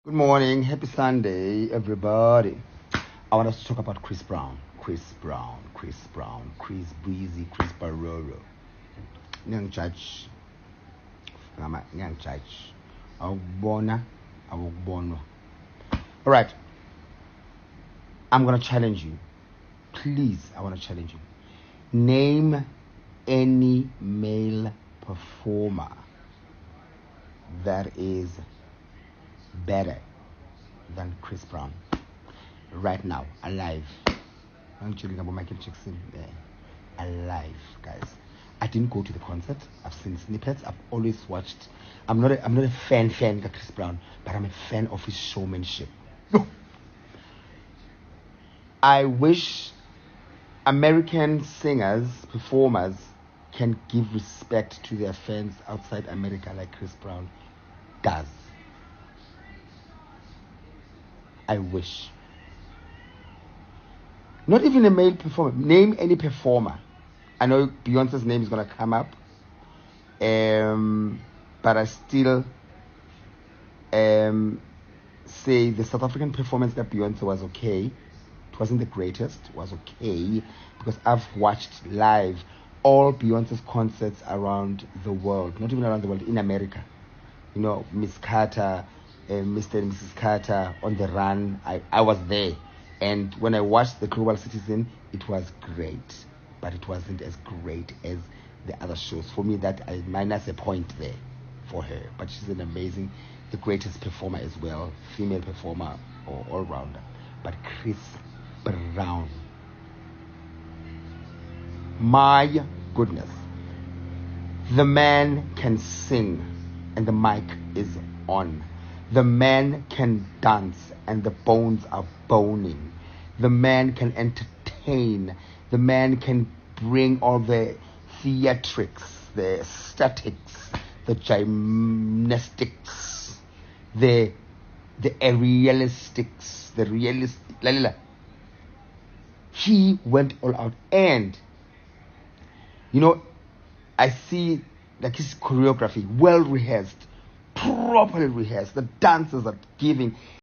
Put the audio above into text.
Good morning, happy Sunday, everybody. I want us to talk about Chris Brown, Chris Breezy, Chris Baroro. Nyang judge, nyang judge. Awubona. All right, I'm gonna challenge you. Please, I want to challenge you. Name any male performer that is better than Chris Brown right now, alive. I'm chilling about Michael Jackson. Yeah. Alive, guys. I didn't go to the concert. I've seen snippets. I've always watched. I'm not a fan of Chris Brown, but I'm a fan of his showmanship. I wish American singers, performers can give respect to their fans outside America like Chris Brown does. I wish. Not even a male performer. Name any performer. I know Beyonce's name is going to come up. But I still say the South African performance that Beyonce was okay. It wasn't the greatest. It was okay. Because I've watched live all Beyonce's concerts around the world. Not even around the world, in America. You know, Miss Carter, Mr. and Mrs. Carter, On the Run. I was there. And when I watched The Global Citizen, it was great. But it wasn't as great as the other shows. For me, that I minus a point there for her. But she's an amazing, the greatest performer as well. Female performer or all-rounder. But Chris Brown. My goodness. The man can sing and the mic is on. The man can dance and the bones are boning. The man can entertain. The man can bring all the theatrics, the statics, the gymnastics, the aerialistics, the realistic. He went all out. And, you know, I see like his choreography, well rehearsed, properly rehearsed. The dancers are giving.